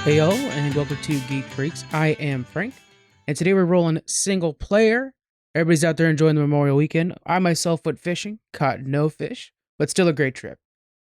Hey yo, and welcome to Geek Freaks. I am Frank, and today we're rolling single player. Everybody's out there enjoying the Memorial Weekend. I myself went fishing, caught no fish, but still a great trip.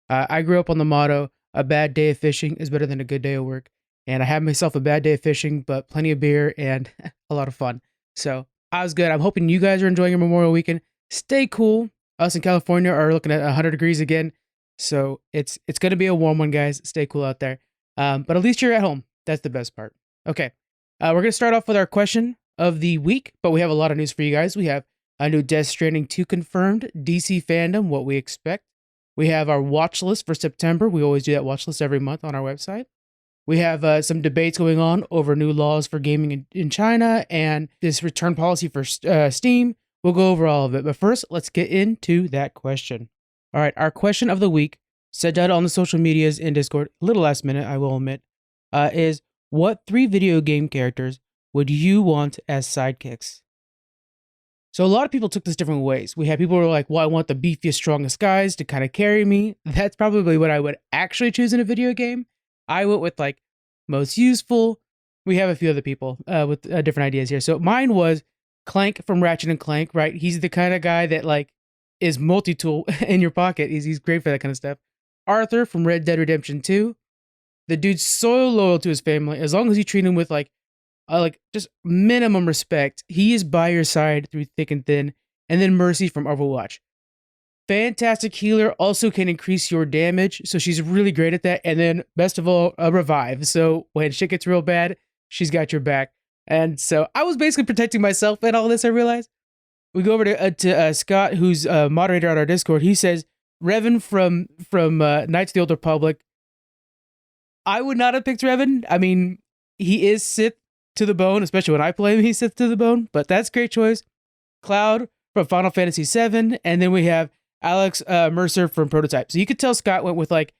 I grew up on the motto, a bad day of fishing is better than a good day of work, and I had myself a bad day of fishing, but plenty of beer and a lot of fun. So I was good. I'm hoping you guys are enjoying your Memorial Weekend. Stay cool. Us in California are looking at 100 degrees again, so it's going to be a warm one, guys. Stay cool out there. But at least you're at home. That's the best part. Okay. We're going to start off with our question of the week, but we have a lot of news for you guys. We have a new Death Stranding 2 confirmed, DC fandom, what we expect. We have our watch list for September. We always do that watch list every month on our website. We have some debates going on over new laws for gaming in China and this return policy for Steam. We'll go over all of it. But first, let's get into that question. All right, our question of the week, sent out on the social medias in Discord, a little last minute, I will admit, is what 3 video game characters would you want as sidekicks? So a lot of people took this different ways. We had people who were like, well, I want the beefiest, strongest guys to kind of carry me. That's probably what I would actually choose in a video game. I went with like most useful. We have a few other people with different ideas here. So mine was Clank from Ratchet and Clank, right? He's the kind of guy that like is multi-tool in your pocket. He's great for that kind of stuff. Arthur from Red Dead Redemption 2. The dude's so loyal to his family. As long as you treat him with like just minimum respect, he is by your side through thick and thin. And then Mercy from Overwatch. Fantastic healer, also can increase your damage, so she's really great at that. And then best of all, a revive. So when shit gets real bad, she's got your back. And so I was basically protecting myself in all this, I realized. We go over to Scott, who's a moderator on our Discord. He says, Revan from Knights of the Old Republic. I would not have picked Revan. I mean, he is Sith to the bone, especially when I play him, he's Sith to the bone, but that's a great choice. Cloud from Final Fantasy VII, and then we have Alex Mercer from Prototype. So you could tell Scott went with like,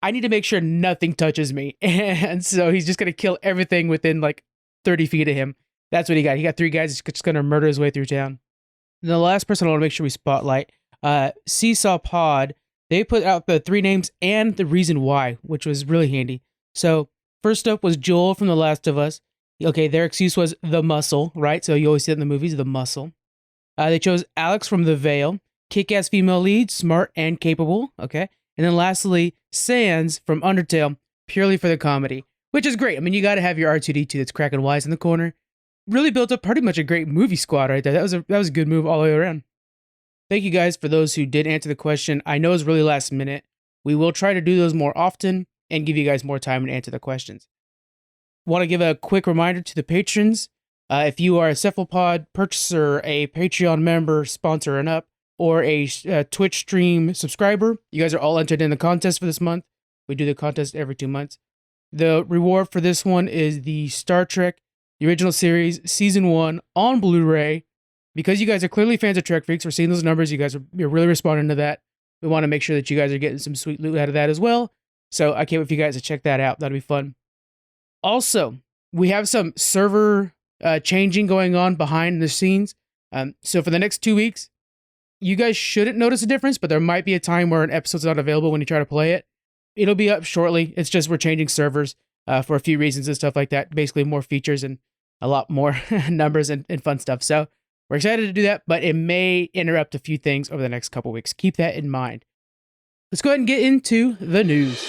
I need to make sure nothing touches me. And so he's just going to kill everything within like 30 feet of him. That's what he got. He got 3 guys he's just going to murder his way through town. And the last person I want to make sure we spotlight, Seesaw Pod. They put out the 3 names and the reason why, which was really handy. So first up was Joel from The Last of Us. Okay, their excuse was the muscle, right? So you always see it in the movies, the muscle. They chose Alex from The Veil, kick-ass female lead, smart and capable. Okay, and then lastly, Sans from Undertale, purely for the comedy, which is great. I mean, you got to have your R2D2 that's cracking wise in the corner. Really built up pretty much a great movie squad right there. That was a good move all the way around. Thank you guys for those who did answer the question. I know it's really last minute. We will try to do those more often and give you guys more time to answer the questions. Want to give a quick reminder to the patrons. If you are a Cephalopod purchaser, a Patreon member, sponsor and up, or a Twitch stream subscriber, you guys are all entered in the contest for this month. We do the contest every 2 months. The reward for this one is the Star Trek, the original series, Season 1 on Blu-ray. Because you guys are clearly fans of Trek Freaks, we're seeing those numbers. You're really responding to that. We want to make sure that you guys are getting some sweet loot out of that as well. So I can't wait for you guys to check that out. That'll be fun. Also, we have some server changing going on behind the scenes. So for the next 2 weeks, you guys shouldn't notice a difference, but there might be a time where an episode's not available when you try to play it. It'll be up shortly. It's just we're changing servers for a few reasons and stuff like that. Basically, more features and a lot more numbers and fun stuff. So we're excited to do that, but it may interrupt a few things over the next couple weeks. Keep that in mind. Let's go ahead and get into the news.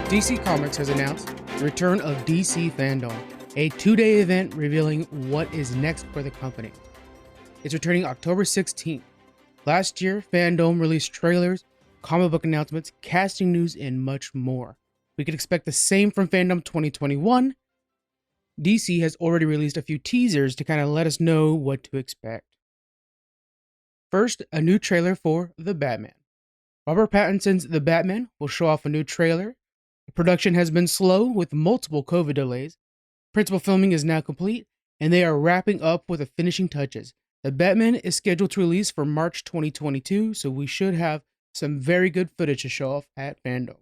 DC Comics has announced the return of DC Fandom, a 2-day event revealing what is next for the company. It's returning October 16th. Last year, Fandom released trailers, comic book announcements, casting news, and much more. We could expect the same from Fandom 2021. DC has already released a few teasers to kind of let us know what to expect. First, a new trailer for The Batman. Robert Pattinson's The Batman will show off a new trailer. The production has been slow with multiple COVID delays. Principal filming is now complete, and they are wrapping up with the finishing touches. The Batman is scheduled to release for March 2022, so we should have some very good footage to show off at Fandom.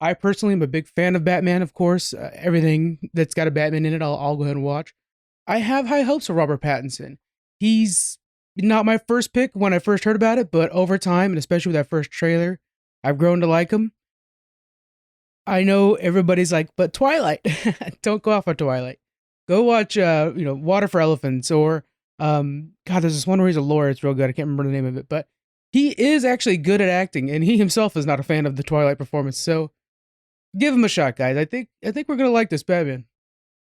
I personally am a big fan of Batman, of course. Everything that's got a Batman in it, I'll go ahead and watch. I have high hopes for Robert Pattinson. He's Not my first pick when I first heard about it, but over time, and especially with that first trailer, I've grown to like him. I know everybody's like, but Twilight. Don't go off on Twilight. Go watch, Water for Elephants, or God, there's this one where he's a lawyer. It's real good. I can't remember the name of it, but he is actually good at acting, and he himself is not a fan of the Twilight performance. So give him a shot, guys. I think we're gonna like this Batman.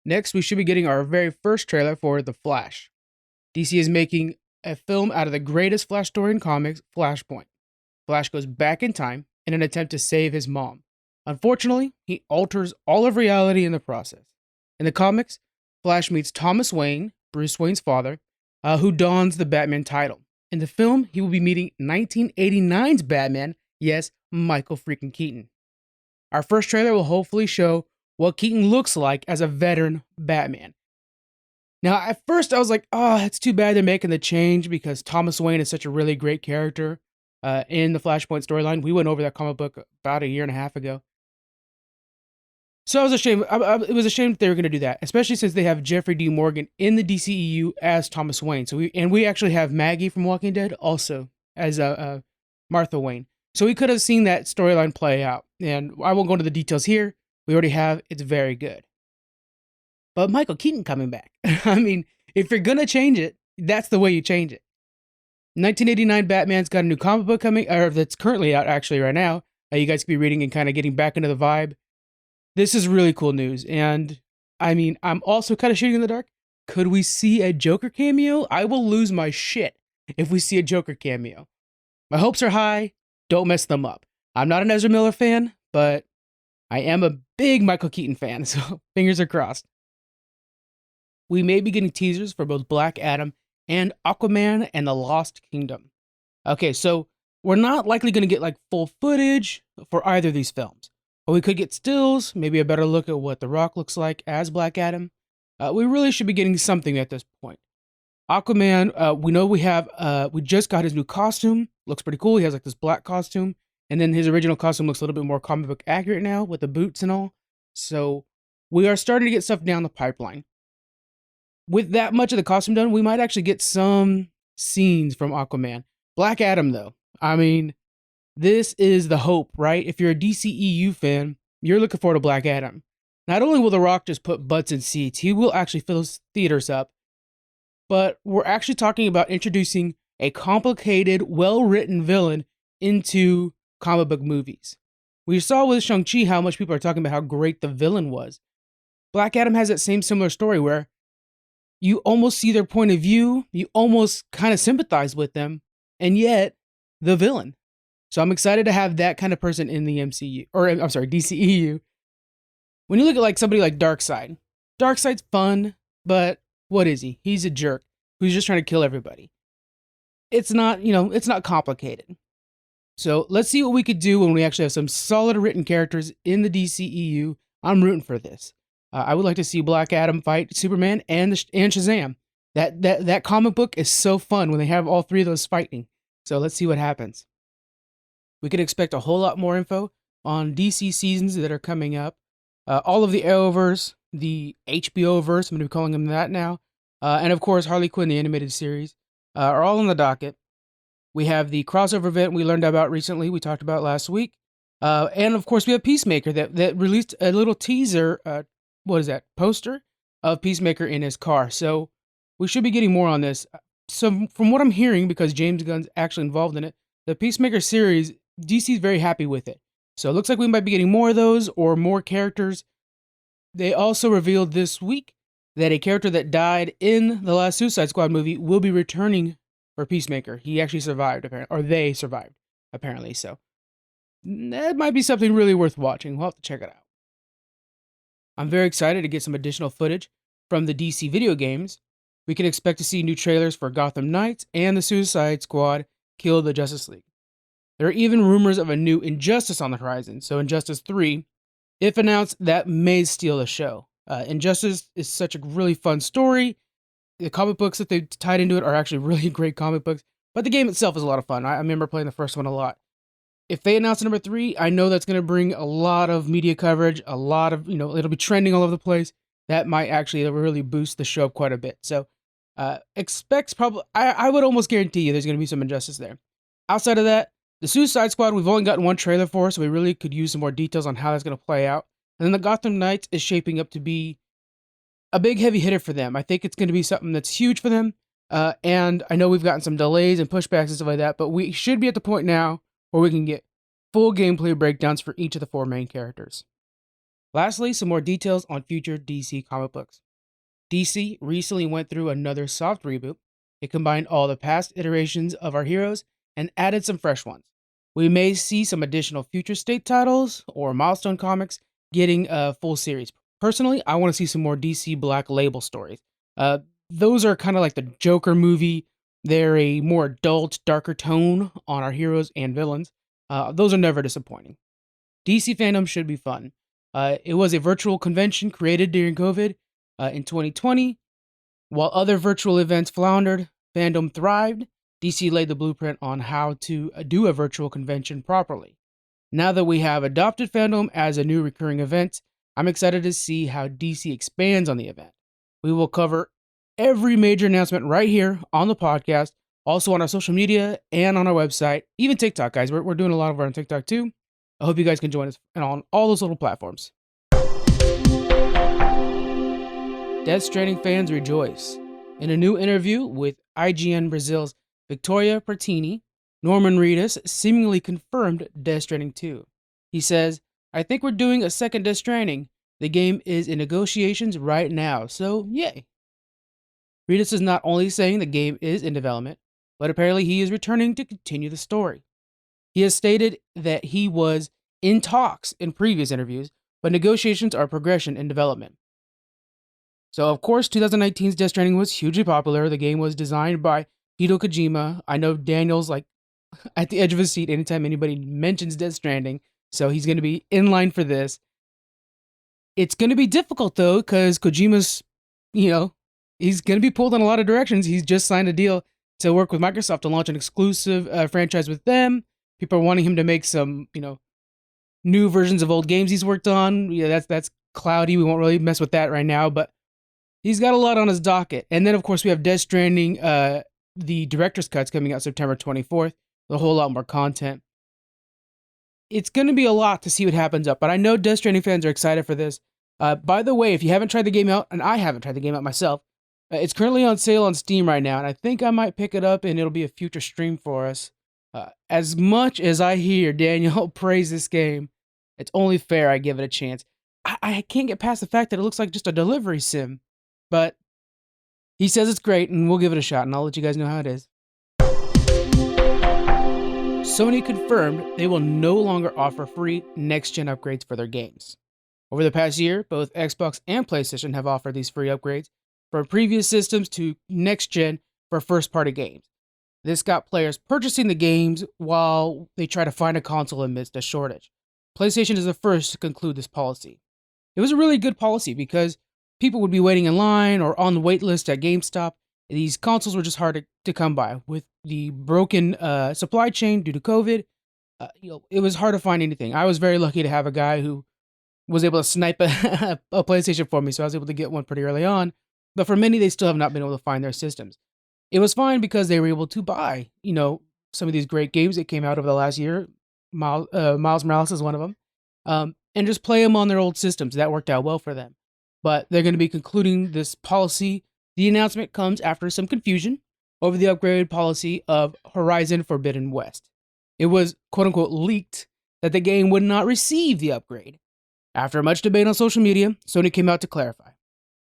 Next, we should be getting our very first trailer for The Flash. DC is making a film out of the greatest Flash story in comics, Flashpoint. Flash goes back in time in an attempt to save his mom. Unfortunately, he alters all of reality in the process. In the comics, Flash meets Thomas Wayne, Bruce Wayne's father, who dons the Batman title. In the film, he will be meeting 1989's Batman, yes, Michael freaking Keaton. Our first trailer will hopefully show what Keaton looks like as a veteran Batman. Now, at first I was like, oh, it's too bad they're making the change because Thomas Wayne is such a really great character in the Flashpoint storyline. We went over that comic book about a year and a half ago. So I was ashamed. It was a shame that they were going to do that, especially since they have Jeffrey D. Morgan in the DCEU as Thomas Wayne. So we actually have Maggie from Walking Dead also as Martha Wayne. So we could have seen that storyline play out. And I won't go into the details here. We already have. It's very good. But Michael Keaton coming back. I mean, if you're going to change it, that's the way you change it. 1989 Batman's got a new comic book coming, or that's currently out actually right now. You guys could be reading and kind of getting back into the vibe. This is really cool news. And I mean, I'm also kind of shooting in the dark. Could we see a Joker cameo? I will lose my shit if we see a Joker cameo. My hopes are high. Don't mess them up. I'm not an Ezra Miller fan, but I am a big Michael Keaton fan, so fingers are crossed. We may be getting teasers for both Black Adam and Aquaman and the Lost Kingdom. Okay, so we're not likely going to get like full footage for either of these films. But we could get stills, maybe a better look at what The Rock looks like as Black Adam. We really should be getting something at this point. Aquaman, we know we just got his new costume. Looks pretty cool. He has like this black costume. And then his original costume looks a little bit more comic book accurate now with the boots and all. So we are starting to get stuff down the pipeline. With that much of the costume done, we might actually get some scenes from Aquaman. Black Adam, though. I mean, this is the hope, right? If you're a DCEU fan, you're looking forward to Black Adam. Not only will The Rock just put butts in seats, he will actually fill his theaters up, but we're actually talking about introducing a complicated, well-written villain into comic book movies. We saw with Shang-Chi how much people are talking about how great the villain was. Black Adam has that same similar story where you almost see their point of view, you almost kind of sympathize with them, and yet the villain. So I'm excited to have that kind of person in the MCU, or I'm sorry, DCEU. When you look at like somebody like Darkseid, Darkseid's fun, but what is he? He's a jerk who's just trying to kill everybody. It's not, it's not complicated. So let's see what we could do when we actually have some solid written characters in the DCEU. I'm rooting for this. I would like to see Black Adam fight Superman and Shazam. That comic book is so fun when they have all three of those fighting. So let's see what happens. We could expect a whole lot more info on DC seasons that are coming up. All of the Arrowverse, the HBO-verse, I'm going to be calling them that now, and of course Harley Quinn, the animated series, are all on the docket. We have the crossover event we learned about recently, we talked about last week. And of course we have Peacemaker that released a little teaser, poster of Peacemaker in his car. So we should be getting more on this. So from what I'm hearing, because James Gunn's actually involved in it, the Peacemaker series, DC's very happy with it. So it looks like we might be getting more of those or more characters. They also revealed this week that a character that died in the last Suicide Squad movie will be returning for Peacemaker. He actually survived, apparently, or they survived, apparently. So that might be something really worth watching. We'll have to check it out. I'm very excited to get some additional footage from the DC video games. We can expect to see new trailers for Gotham Knights and the Suicide Squad Kill the Justice League. There are even rumors of a new Injustice on the horizon, so Injustice 3, if announced, that may steal the show. Injustice is such a really fun story. The comic books that they've tied into it are actually really great comic books, but the game itself is a lot of fun. I remember playing the first one a lot. If they announce number 3, I know that's going to bring a lot of media coverage, a lot of, it'll be trending all over the place. That might actually really boost the show up quite a bit. So Expects probably, I would almost guarantee you there's going to be some injustice there. Outside of that, the Suicide Squad, we've only gotten one trailer for, so we really could use some more details on how that's going to play out. And then the Gotham Knights is shaping up to be a big heavy hitter for them. I think it's going to be something that's huge for them. And I know we've gotten some delays and pushbacks and stuff like that, but we should be at the point now where we can get full gameplay breakdowns for each of the 4 main characters. Lastly, some more details on future DC comic books. DC recently went through another soft reboot. It combined all the past iterations of our heroes and added some fresh ones. We may see some additional future state titles or milestone comics getting a full series. Personally, I want to see some more DC Black Label stories. Those are kind of like the Joker movie. They're a more adult, darker tone on our heroes and villains. Those are never disappointing. DC fandom should be fun. It was a virtual convention created during COVID in 2020. While other virtual events floundered, fandom thrived. DC laid the blueprint on how to do a virtual convention properly. Now that we have adopted fandom as a new recurring event, I'm excited to see how DC expands on the event. We will cover every major announcement right here on the podcast, also on our social media and on our website, even TikTok, guys. We're doing a lot of our on TikTok too. I hope you guys can join us on all those little platforms. Death Stranding fans rejoice. In a new interview with IGN Brazil's Victoria Pertini, Norman Reedus seemingly confirmed Death Stranding 2. He says, "I think we're doing a second Death Stranding. The game is in negotiations right now, so yay." Reedus is not only saying the game is in development, but apparently he is returning to continue the story. He has stated that he was in talks in previous interviews, but negotiations are progression in development. So, of course, 2019's Death Stranding was hugely popular. The game was designed by Hideo Kojima. I know Daniel's like at the edge of his seat anytime anybody mentions Death Stranding, so he's going to be in line for this. It's going to be difficult, though, because Kojima's, he's going to be pulled in a lot of directions. He's just signed a deal to work with Microsoft to launch an exclusive franchise with them. People are wanting him to make some, new versions of old games he's worked on. Yeah, that's cloudy. We won't really mess with that right now, but he's got a lot on his docket. And then, of course, we have Death Stranding, the director's cut's coming out September 24th. A whole lot more content. It's going to be a lot to see what happens up, but I know Death Stranding fans are excited for this. By the way, if you haven't tried the game out, and I haven't tried the game out myself, it's currently on sale on Steam right now, and I think I might pick it up and it'll be a future stream for us. As much as I hear Daniel praise this game, it's only fair I give it a chance. I can't get past the fact that it looks like just a delivery sim, but he says it's great, and we'll give it a shot, and I'll let you guys know how it is. Sony confirmed they will no longer offer free next-gen upgrades for their games. Over the past year, both Xbox and PlayStation have offered these free upgrades from previous systems to next-gen for first-party games. This got players purchasing the games while they try to find a console amidst a shortage. PlayStation is the first to conclude this policy. It was a really good policy because people would be waiting in line or on the wait list at GameStop. These consoles were just hard to come by. With the broken supply chain due to COVID, it was hard to find anything. I was very lucky to have a guy who was able to snipe a PlayStation for me, so I was able to get one pretty early on. But for many, they still have not been able to find their systems. It was fine because they were able to buy, some of these great games that came out over the last year. Miles Morales is one of them, and just play them on their old systems. That worked out well for them. But they're going to be concluding this policy. The announcement comes after some confusion over the upgrade policy of Horizon Forbidden West. It was, quote-unquote, leaked that the game would not receive the upgrade. After much debate on social media, Sony came out to clarify.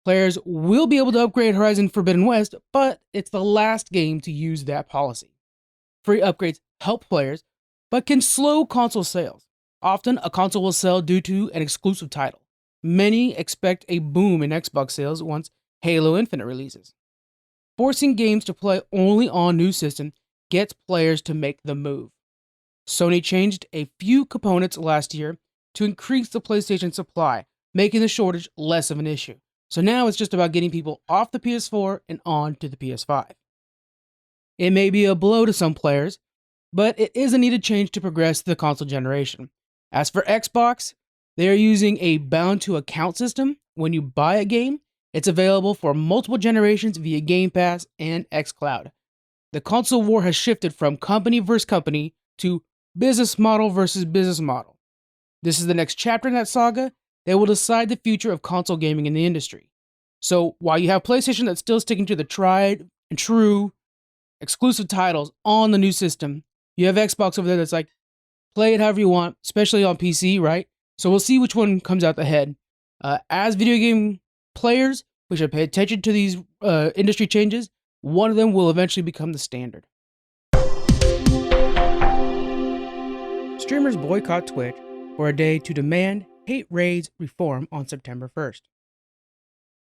Players will be able to upgrade Horizon Forbidden West, but it's the last game to use that policy. Free upgrades help players, but can slow console sales. Often, a console will sell due to an exclusive title. Many expect a boom in Xbox sales once Halo Infinite releases. Forcing games to play only on new systems gets players to make the move. Sony changed a few components last year to increase the PlayStation supply, making the shortage less of an issue. So now it's just about getting people off the PS4 and on to the PS5. It may be a blow to some players, but it is a needed change to progress the console generation. As for Xbox, they are using a bound-to-account system. When you buy a game, It's available for multiple generations via Game Pass and xCloud. The console war has shifted from company versus company to business model versus business model. This is the next chapter in that saga that will decide the future of console gaming in the industry. So while you have PlayStation that's still sticking to the tried and true exclusive titles on the new system, you have Xbox over there that's like, play it however you want, especially on PC, right? So we'll see which one comes out ahead. As video game players, we should pay attention to these industry changes. One of them will eventually become the standard. Streamers boycott Twitch for a day to demand hate raids reform on September 1st.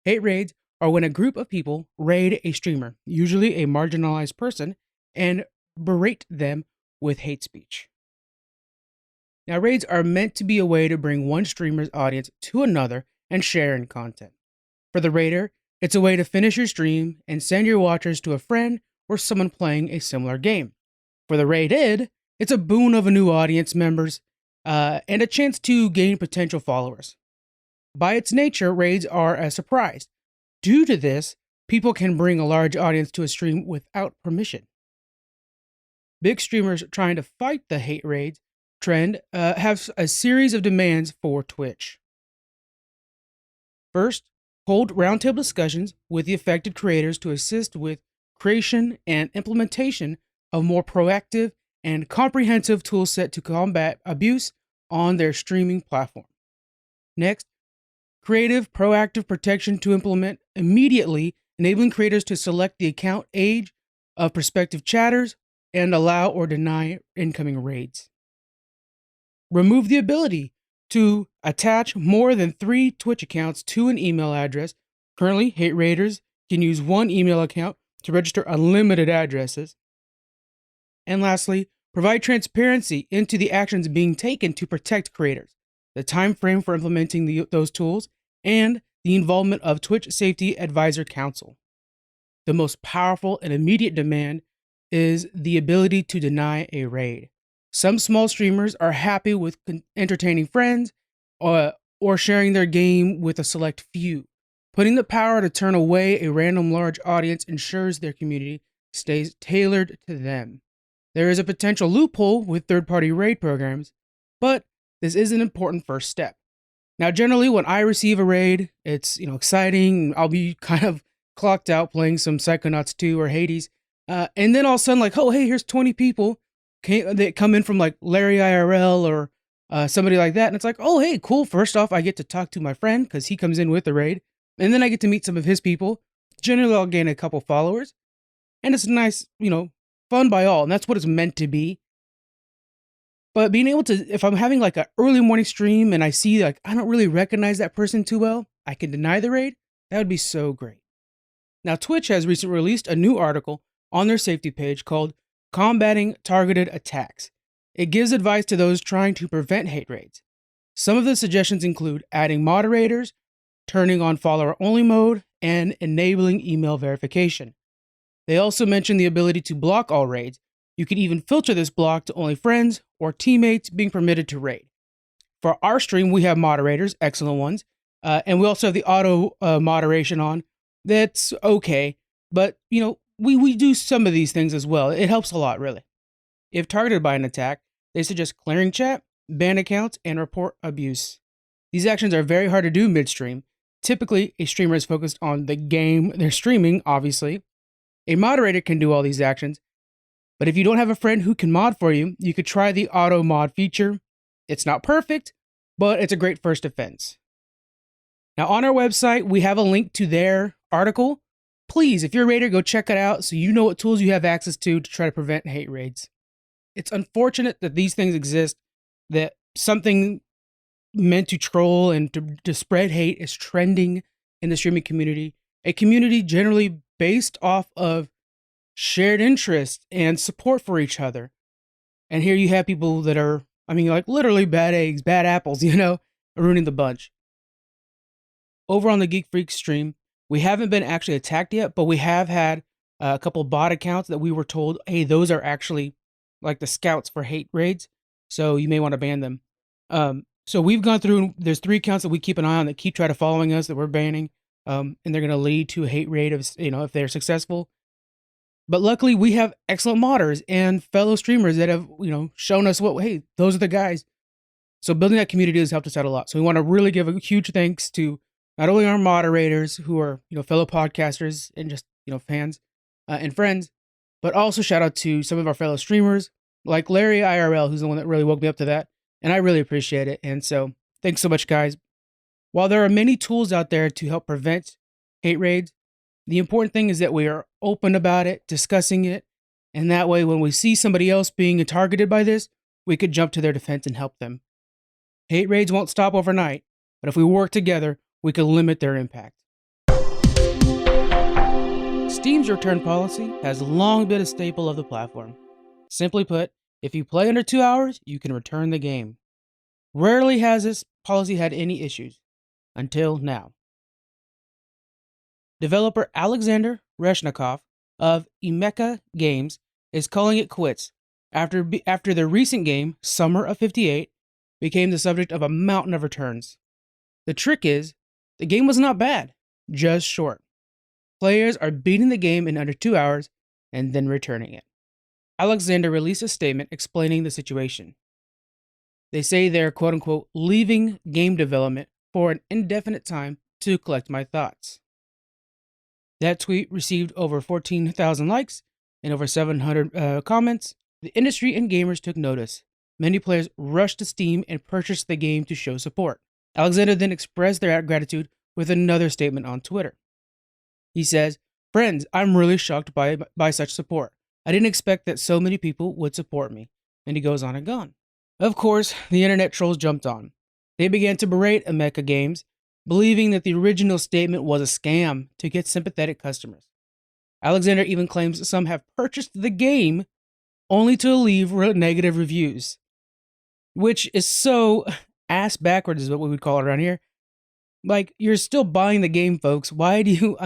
Hate raids are when a group of people raid a streamer, usually a marginalized person, and berate them with hate speech. Now, raids are meant to be a way to bring one streamer's audience to another and share in content. For the raider, it's a way to finish your stream and send your watchers to a friend or someone playing a similar game. For the raided, it's a boon of a new audience members and a chance to gain potential followers. By its nature, raids are a surprise. Due to this, people can bring a large audience to a stream without permission. Big streamers trying to fight the hate raids trend have a series of demands for Twitch. First, hold roundtable discussions with the affected creators to assist with creation and implementation of more proactive and comprehensive toolset to combat abuse on their streaming platform. Next, creative, proactive protection to implement immediately, enabling creators to select the account age of prospective chatters and allow or deny incoming raids. Remove the ability to attach more than 3 Twitch accounts to an email address. Currently, hate raiders can use one email account to register unlimited addresses. And lastly, provide transparency into the actions being taken to protect creators, the time frame for implementing those tools, and the involvement of Twitch Safety Advisor Council. The most powerful and immediate demand is the ability to deny a raid. Some small streamers are happy with entertaining friends or sharing their game with a select few. Putting the power to turn away a random large audience ensures their community stays tailored to them. There is a potential loophole with third-party raid programs, but this is an important first step. Now, generally, when I receive a raid, it's exciting. I'll be kind of clocked out playing some Psychonauts 2 or Hades, and then all of a sudden, like, oh, hey, here's 20 people that come in from like Larry IRL or somebody like that, and it's like, oh, hey, cool. First off, I get to talk to my friend because he comes in with the raid, and then I get to meet some of his people. Generally, I'll gain a couple followers, and it's nice, fun by all, and that's what it's meant to be. But being able to, if I'm having like an early morning stream and I see like I don't really recognize that person too well, I can deny the raid. That would be so great. Now, Twitch has recently released a new article on their safety page called Combating Targeted Attacks. It gives advice to those trying to prevent hate raids. Some of the suggestions include adding moderators, turning on follower-only mode, and enabling email verification. They also mention the ability to block all raids. You could even filter this block to only friends or teammates being permitted to raid. For our stream, we have moderators, excellent ones, and we also have the auto moderation on. That's okay, but we do some of these things as well. It helps a lot, really. If targeted by an attack, they suggest clearing chat, ban accounts, and report abuse. These actions are very hard to do midstream. Typically, a streamer is focused on the game they're streaming, obviously. A moderator can do all these actions, but if you don't have a friend who can mod for you, you could try the auto mod feature. It's not perfect, but it's a great first defense. Now, on our website, we have a link to their article. Please, if you're a raider, go check it out so you know what tools you have access to try to prevent hate raids. It's unfortunate that these things exist, that something meant to troll and to spread hate is trending in the streaming community, a community generally based off of shared interest and support for each other. And here you have people that are, like literally bad eggs, bad apples, ruining the bunch. Over on the Geek Freak stream, we haven't been actually attacked yet, but we have had a couple bot accounts that we were told, hey, those are actually like the scouts for hate raids, so you may want to ban them. So we've gone through, there's 3 accounts that we keep an eye on that keep trying to following us that we're banning. and they're going to lead to a hate rate of, if they're successful. But luckily, we have excellent modders and fellow streamers that have, shown us hey, those are the guys. So building that community has helped us out a lot. So we want to really give a huge thanks to not only our moderators who are, fellow podcasters and just, fans and friends, but also shout out to some of our fellow streamers like Larry IRL, who's the one that really woke me up to that. And I really appreciate it. And so thanks so much, guys. While there are many tools out there to help prevent hate raids, the important thing is that we are open about it, discussing it, and that way when we see somebody else being targeted by this, we could jump to their defense and help them. Hate raids won't stop overnight, but if we work together, we can limit their impact. Steam's return policy has long been a staple of the platform. Simply put, if you play under 2 hours, you can return the game. Rarely has this policy had any issues, until now. Developer Alexander Reshnikov of Emeka Games is calling it quits after their recent game, Summer of 58, became the subject of a mountain of returns. The trick is, the game was not bad, just short. Players are beating the game in under 2 hours and then returning it. Alexander released a statement explaining the situation. They say they're quote-unquote leaving game development for an indefinite time to collect my thoughts. That tweet received over 14,000 likes and over 700 comments. The industry and gamers took notice. Many players rushed to Steam and purchased the game to show support. Alexander then expressed their gratitude with another statement on Twitter. He says, "Friends, I'm really shocked by such support. I didn't expect that so many people would support me." And he goes on and on. Of course, the internet trolls jumped on. They began to berate Emeka Games, believing that the original statement was a scam to get sympathetic customers. Alexander even claims some have purchased the game only to leave negative reviews, which is so ass backwards is what we would call it around here. Like, you're still buying the game, folks. Why do you,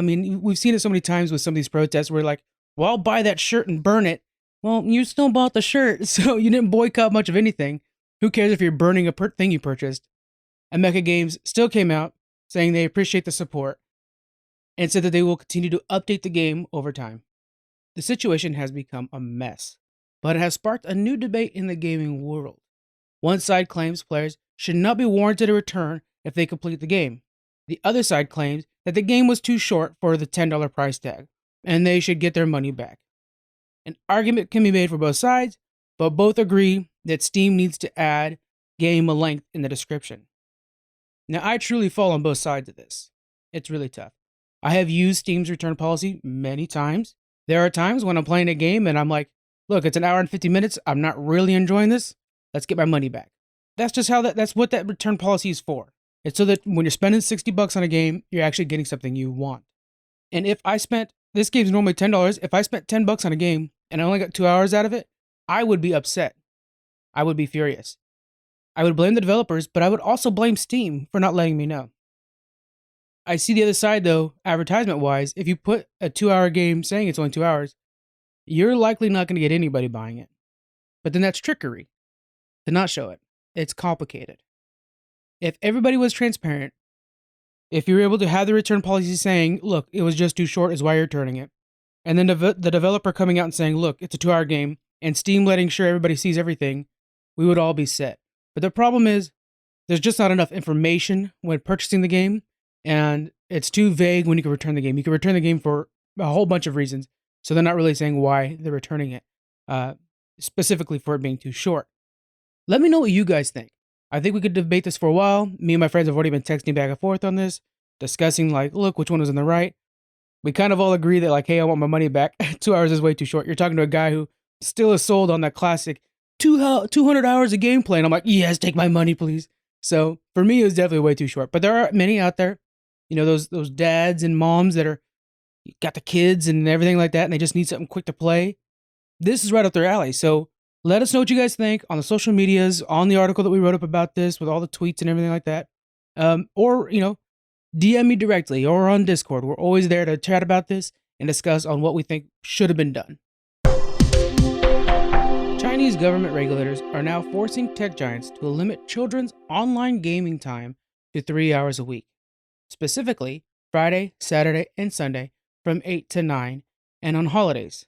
we've seen it so many times with some of these protests where like, well, I'll buy that shirt and burn it. Well, you still bought the shirt, so you didn't boycott much of anything. Who cares if you're burning a thing you purchased? Emeka Games still came out saying they appreciate the support and said that they will continue to update the game over time. The situation has become a mess, but it has sparked a new debate in the gaming world. One side claims players should not be warranted a return if they complete the game. The other side claims that the game was too short for the $10 price tag, and they should get their money back. An argument can be made for both sides, but both agree that Steam needs to add game length in the description. Now, I truly fall on both sides of this. It's really tough. I have used Steam's return policy many times. There are times when I'm playing a game and I'm like, look, it's an hour and 50 minutes. I'm not really enjoying this. Let's get my money back. That's just how that's what that return policy is for. It's so that when you're spending $60 on a game, you're actually getting something you want. And if I spent, this game's normally $10. If I spent $10 on a game and I only got 2 hours out of it, I would be upset. I would be furious. I would blame the developers, but I would also blame Steam for not letting me know. I see the other side though, advertisement-wise. If you put a 2-hour game saying it's only 2 hours, you're likely not going to get anybody buying it. But then that's trickery to not show it. It's complicated. If everybody was transparent, if you're able to have the return policy saying, look, it was just too short is why you're returning it, and then the developer coming out and saying, look, it's a 2-hour game, and Steam letting sure everybody sees everything, we would all be set. But the problem is, there's just not enough information when purchasing the game, and it's too vague when you can return the game. You can return the game for a whole bunch of reasons, so they're not really saying why they're returning it, specifically for it being too short. Let me know what you guys think. I think we could debate this for a while. Me and my friends have already been texting back and forth on this, discussing like, look, which one was in the right. We kind of all agree that like, hey, I want my money back. 2 hours is way too short. You're talking to a guy who still is sold on that classic 200 hours of gameplay. And I'm like, yes, take my money, please. So for me, it was definitely way too short. But there are many out there, those dads and moms that are got the kids and everything like that, and they just need something quick to play. This is right up their alley. So let us know what you guys think on the social medias, on the article that we wrote up about this with all the tweets and everything like that. Or, DM me directly or on Discord. We're always there to chat about this and discuss on what we think should have been done. Chinese government regulators are now forcing tech giants to limit children's online gaming time to 3 hours a week. Specifically, Friday, Saturday, and Sunday from 8 to 9, and on holidays.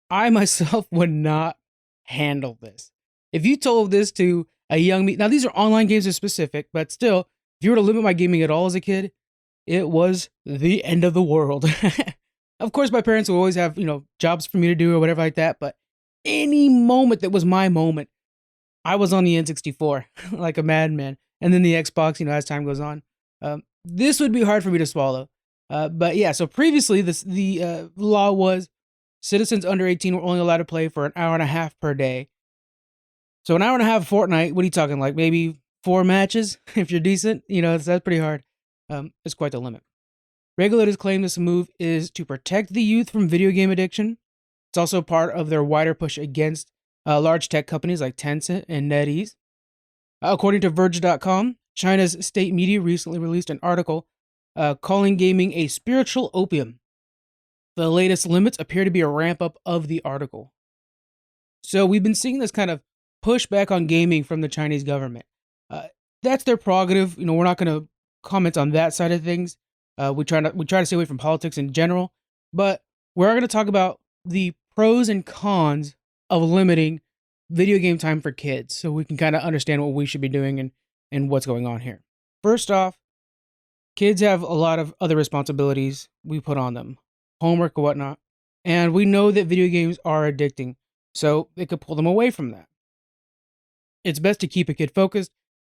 I myself would not handle this. If you told this to a young me, now these are online games are specific, but still, if you were to limit my gaming at all as a kid, it was the end of the world. Of course, my parents would always have, jobs for me to do or whatever like that, but any moment that was my moment, I was on the N64 like a madman. And then the Xbox, as time goes on. This would be hard for me to swallow. But yeah, so previously the law was citizens under 18 were only allowed to play for an hour and a half per day. So an hour and a half a fortnight, what are you talking, like maybe 4 matches if you're decent? That's pretty hard. It's quite the limit. Regulators claim this move is to protect the youth from video game addiction. It's also part of their wider push against large tech companies like Tencent and NetEase. According to Verge.com, China's state media recently released an article calling gaming a spiritual opium. The latest limits appear to be a ramp up of the article. So we've been seeing this kind of pushback on gaming from the Chinese government. That's their prerogative. We're not going to comment on that side of things. We try to stay away from politics in general, but we're going to talk about the pros and cons of limiting video game time for kids, so we can kind of understand what we should be doing and what's going on here. First off, kids have a lot of other responsibilities we put on them, homework or whatnot, and we know that video games are addicting, so it could pull them away from that. It's best to keep a kid focused,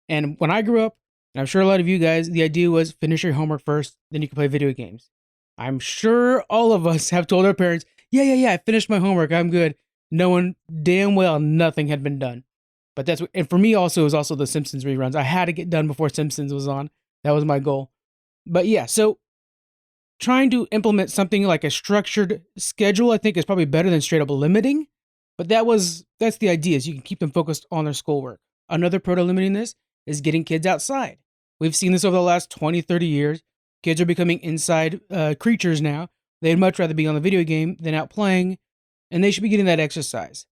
and when I grew up, and I'm sure a lot of you guys, the idea was finish your homework first, then you can play video games. I'm sure all of us have told our parents, yeah, I finished my homework, I'm good, knowing damn well nothing had been done. But that's what, and for me also, it was also the Simpsons reruns. I had to get done before Simpsons was on. That was my goal. But yeah, so trying to implement something like a structured schedule, I think, is probably better than straight up limiting. But that's the idea, is you can keep them focused on their schoolwork. Another pro to limiting this is getting kids outside. We've seen this over the last 20, 30 years. Kids are becoming inside creatures now. They'd much rather be on the video game than out playing, and they should be getting that exercise.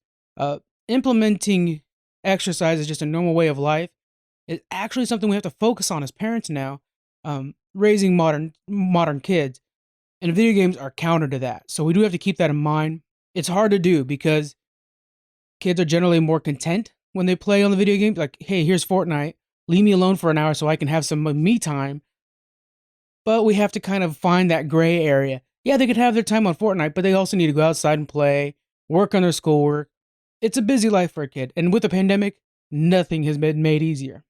Implementing exercise is just a normal way of life. It's actually something we have to focus on as parents now, raising modern kids. And video games are counter to that. So we do have to keep that in mind. It's hard to do because kids are generally more content when they play on the video games. Like, hey, here's Fortnite. Leave me alone for an hour so I can have some me time. But we have to kind of find that gray area. Yeah, they could have their time on Fortnite, but they also need to go outside and play, work on their schoolwork. It's a busy life for a kid. And with the pandemic, nothing has been made easier.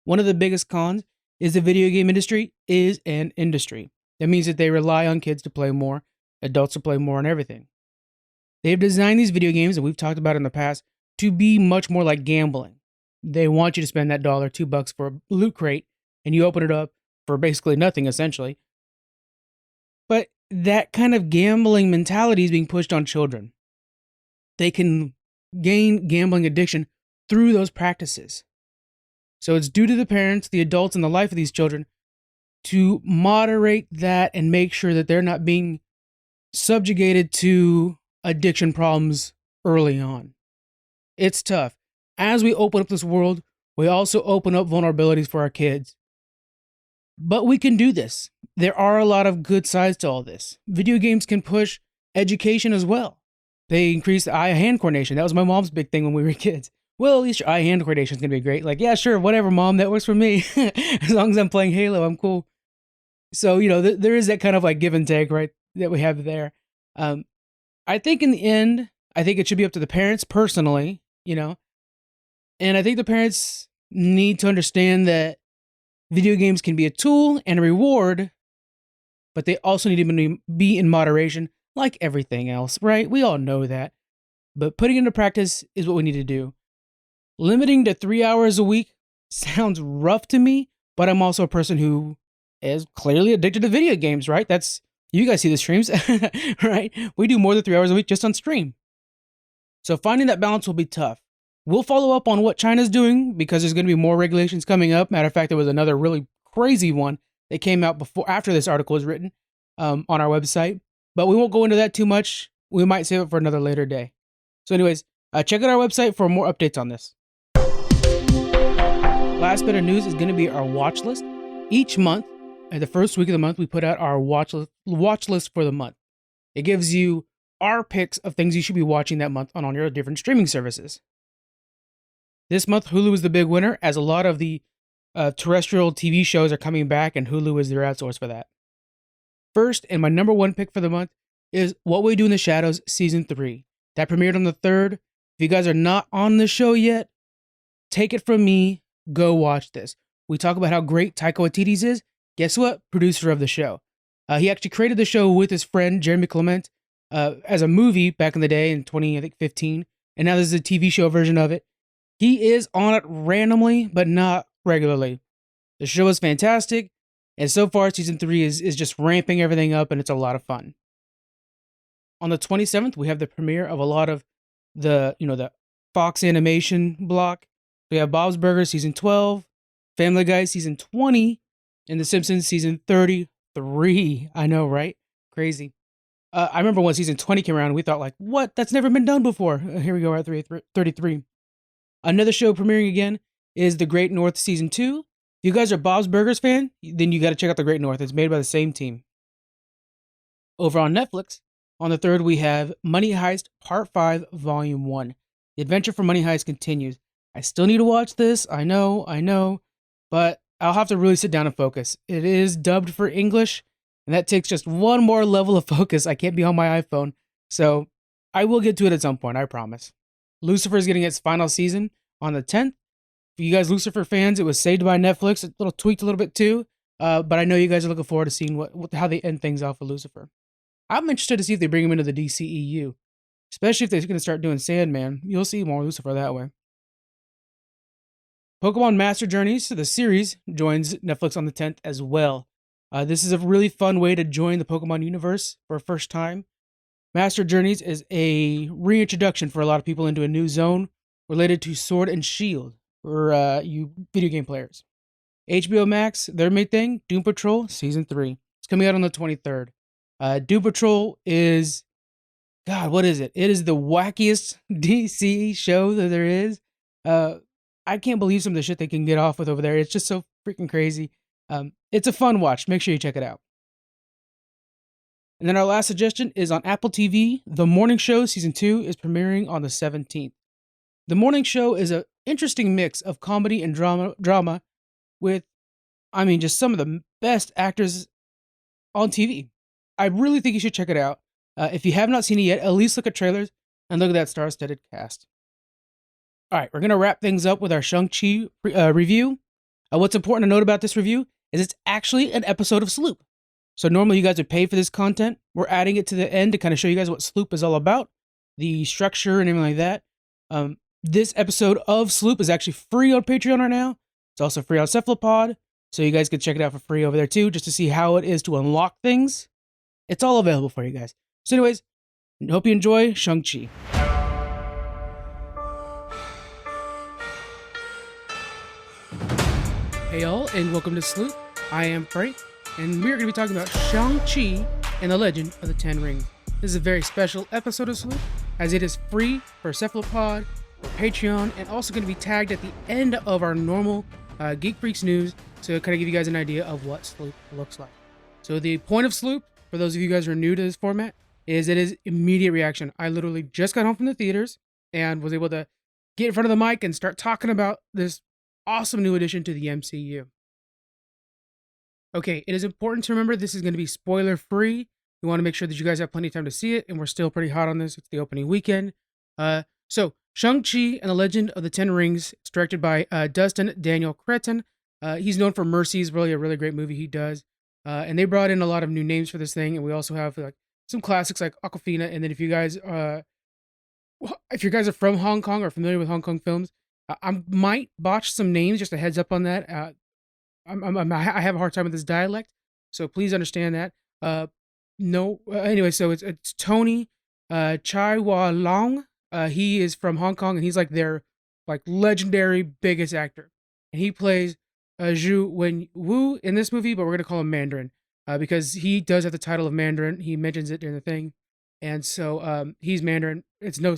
One of the biggest cons is the video game industry is an industry. That means that they rely on kids to play more, adults to play more, and everything. They've designed these video games that we've talked about in the past to be much more like gambling. They want you to spend that $1, $2 for a loot crate, and you open it up for basically nothing, essentially. But that kind of gambling mentality is being pushed on children. They can gain gambling addiction through those practices. So it's due to the parents, the adults, and the life of these children to moderate that and make sure that they're not being subjugated to addiction problems early on. It's tough. As we open up this world, we also open up vulnerabilities for our kids. But we can do this. There are a lot of good sides to all this. Video games can push education as well. They increase eye-hand coordination. That was my mom's big thing when we were kids. Well, at least your eye-hand coordination is going to be great. Like, yeah, sure, whatever, Mom, that works for me. As long as I'm playing Halo, I'm cool. So, there is that kind of like give and take, right, that we have there. I think in the end, I think it should be up to the parents personally, and I think the parents need to understand that video games can be a tool and a reward, but they also need to be in moderation, like everything else, right? We all know that. But putting it into practice is what we need to do. Limiting to 3 hours a week sounds rough to me, but I'm also a person who is clearly addicted to video games, right? You guys see the streams, right? We do more than 3 hours a week just on stream. So finding that balance will be tough. We'll follow up on what China's doing because there's going to be more regulations coming up. Matter of fact, there was another really crazy one that came out after this article was written on our website. But we won't go into that too much. We might save it for another later day. So anyways, check out our website for more updates on this. Last bit of news is going to be our watch list. Each month, the first week of the month, we put out our watch list for the month. It gives you our picks of things you should be watching that month on all your different streaming services. This month, Hulu is the big winner, as a lot of the terrestrial TV shows are coming back, and Hulu is their outsource for that. First, and my number one pick for the month, is What We Do in the Shadows Season 3. That premiered on the 3rd. If you guys are not on the show yet, take it from me, go watch this. We talk about how great Taika Waititi is. Guess what? Producer of the show. He actually created the show with his friend Jeremy Clement as a movie back in the day in 2015, and now there's a TV show version of it. He is on it randomly, but not regularly. The show is fantastic, and so far season 3 is just ramping everything up, and it's a lot of fun. On the 27th, we have the premiere of a lot of the Fox animation block. We have Bob's Burgers season 12, Family Guy season 20, and The Simpsons season 33. I know, right? Crazy. I remember when season 20 came around, we thought like, what? That's never been done before. Here we go at 33. Another show premiering again is The Great North season 2. If you guys are Bob's Burgers fan, then you got to check out The Great North. It's made by the same team. Over on Netflix, on the 3rd, we have Money Heist Part 5, Volume 1. The adventure for Money Heist continues. I still need to watch this. I know, but I'll have to really sit down and focus. It is dubbed for English, and that takes just one more level of focus. I can't be on my iPhone, so I will get to it at some point, I promise. Lucifer is getting its final season on the 10th. For you guys Lucifer fans, it was saved by Netflix. It's a little tweaked a little bit too, but I know you guys are looking forward to seeing how they end things off with Lucifer. I'm interested to see if they bring him into the DCEU, especially if they're going to start doing Sandman. You'll see more Lucifer that way. Pokemon Master Journeys, the series, joins Netflix on the 10th as well. This is a really fun way to join the Pokemon universe for a first time. Master Journeys is a reintroduction for a lot of people into a new zone related to Sword and Shield for you video game players. HBO Max, their main thing, Doom Patrol Season 3. It's coming out on the 23rd. Doom Patrol is, God, what is it? It is the wackiest DC show that there is. I can't believe some of the shit they can get off with over there. It's just so freaking crazy. It's a fun watch. Make sure you check it out. And then our last suggestion is on Apple TV. The Morning Show Season 2 is premiering on the 17th. The Morning Show is an interesting mix of comedy and drama with, just some of the best actors on TV. I really think you should check it out. If you have not seen it yet, at least look at trailers and look at that star-studded cast. All right, we're going to wrap things up with our Shang-Chi review. What's important to note about this review is it's actually an episode of Sloop. So normally you guys would pay for this content. We're adding it to the end to kind of show you guys what Sloop is all about, the structure and everything like that. This episode of Sloop is actually free on Patreon right now. It's also free on Cephalopod, so you guys can check it out for free over there too, just to see how it is to unlock things. It's all available for you guys. So anyways, hope you enjoy Shang-Chi. Hey y'all, and welcome to Sloop. I am Frank, and we're going to be talking about Shang-Chi and the Legend of the Ten Rings. This is a very special episode of Sloop, as it is free for Cephalopod, for Patreon, and also going to be tagged at the end of our normal Geek Freaks news to kind of give you guys an idea of what Sloop looks like. So the point of Sloop, for those of you guys who are new to this format, is it is immediate reaction. I literally just got home from the theaters and was able to get in front of the mic and start talking about this awesome new addition to the MCU. Okay, it is important to remember this is going to be spoiler free. We want to make sure that you guys have plenty of time to see it, and we're still pretty hot on this. It's the opening weekend. So Shang-Chi and the Legend of the Ten Rings. It's directed by Dustin Daniel Cretton. He's known for Mercy's, really a really great movie he does. And they brought in a lot of new names for this thing, and we also have like some classics like Awkwafina. And then if you guys are from Hong Kong or familiar with Hong Kong films, I might botch some names. Just a heads up on that. I have a hard time with this dialect, so please understand that. Anyway, so it's Tony Chai Wah Long. He is from Hong Kong, and he's like their legendary biggest actor, and he plays Zhu Wenwu in this movie, but we're gonna call him Mandarin because he does have the title of Mandarin. He mentions it during the thing, and so he's Mandarin. It's no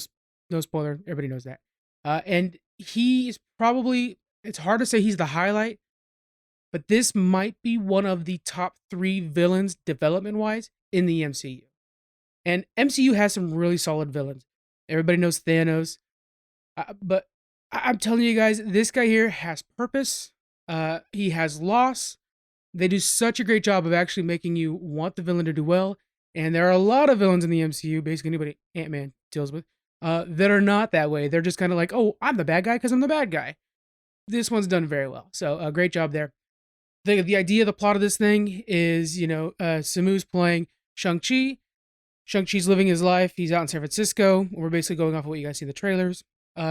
spoiler. Everybody knows that. And he is probably, it's hard to say he's the highlight, but this might be one of the top 3 villains development-wise in the MCU. And MCU has some really solid villains. Everybody knows Thanos, but I'm telling you guys, this guy here has purpose. He has loss. They do such a great job of actually making you want the villain to do well. And there are a lot of villains in the MCU, basically anybody Ant-Man deals with, that are not that way. They're just kind of like, oh, I'm the bad guy because I'm the bad guy. This one's done very well. So great job there. The idea, the plot of this thing is, Samu's playing Shang-Chi. Shang-Chi's living his life. He's out in San Francisco. We're basically going off of what you guys see in the trailers.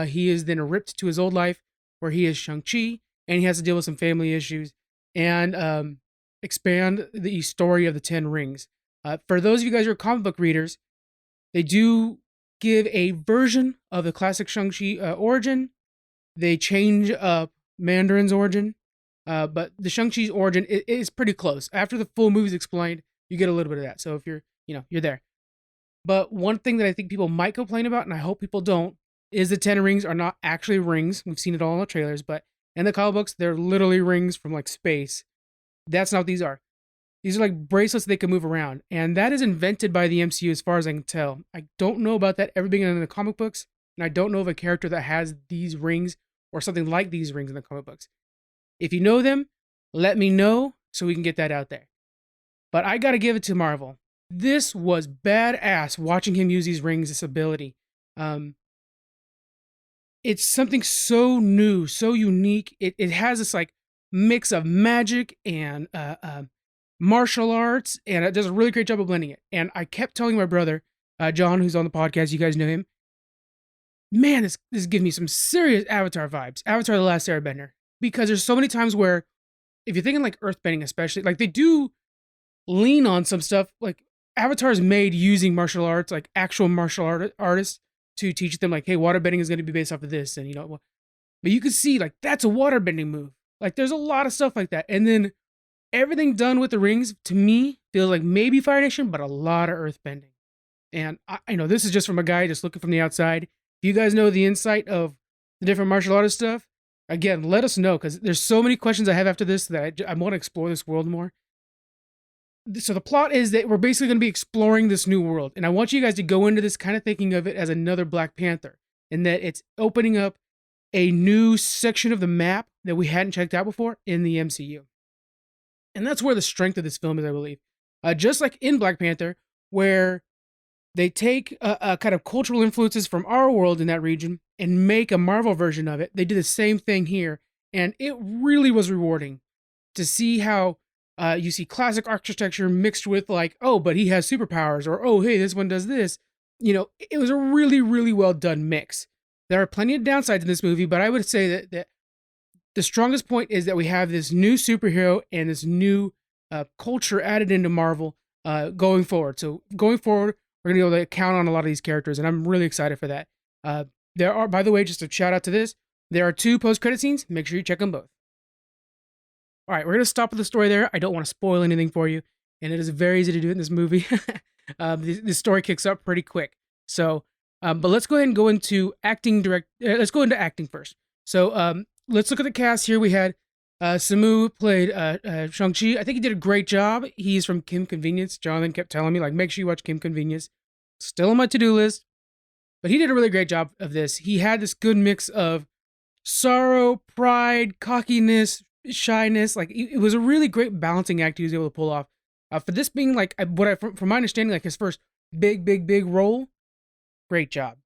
He is then ripped to his old life where he is Shang-Chi, and he has to deal with some family issues and expand the story of the 10 rings. For those of you guys who are comic book readers, they do give a version of the classic Shang-Chi origin. They change up Mandarin's origin, but the Shang-Chi's origin is pretty close. After the full movie's explained, you get a little bit of that. So if you're there. But one thing that I think people might complain about, and I hope people don't, is the 10 rings are not actually rings. We've seen it all in the trailers, but in the comic books, they're literally rings from like space. That's not what these are. These are like bracelets they can move around. And that is invented by the MCU as far as I can tell. I don't know about that ever being in the comic books, and I don't know of a character that has these rings or something like these rings in the comic books. If you know them, let me know so we can get that out there. But I gotta give it to Marvel. This was badass watching him use these rings, this ability. It's something so new, so unique. It has this like mix of magic and martial arts, and it does a really great job of blending it. And I kept telling my brother, John, who's on the podcast, you guys know him, man, this gives me some serious Avatar vibes. Avatar: The Last Airbender. Because there's so many times where, if you're thinking like earthbending especially, like they do lean on some stuff, like Avatar is made using martial arts, like actual martial artists to teach them like, hey, waterbending is going to be based off of this. And but you can see like that's a waterbending move. Like there's a lot of stuff like that. And then everything done with the rings, to me, feels like maybe Fire Nation, but a lot of earthbending. And I know this is just from a guy just looking from the outside. If you guys know the insight of the different martial artist stuff, again, let us know, because there's so many questions I have after this that I want to explore this world more. So the plot is that we're basically going to be exploring this new world. And I want you guys to go into this kind of thinking of it as another Black Panther, and that it's opening up a new section of the map that we hadn't checked out before in the MCU. And that's where the strength of this film is, I believe. Just like in Black Panther, where they take a kind of cultural influences from our world in that region and make a Marvel version of it. They did the same thing here, and it really was rewarding to see how you see classic architecture mixed with like, oh, but he has superpowers, or oh, hey, this one does this. It was a really, really well done mix. There are plenty of downsides in this movie, but I would say that the strongest point is that we have this new superhero and this new culture added into Marvel going forward. So going forward, we're going to be able to count on a lot of these characters, and I'm really excited for that. There are, by the way, just a shout out to this, there are 2 post-credit scenes. Make sure you check them both. All right, we're going to stop with the story there. I don't want to spoil anything for you, and it is very easy to do in this movie. The story kicks up pretty quick. So, but let's go ahead and go into acting let's go into acting first. So, let's look at the cast here. We had Samu played Shang-Chi. I think he did a great job. He's from Kim Convenience. Jonathan kept telling me, like, make sure you watch Kim Convenience. Still on my to-do list. But he did a really great job of this. He had this good mix of sorrow, pride, cockiness, shyness. Like, it was a really great balancing act he was able to pull off. For this being, like, from my understanding, like, his first big role, great job.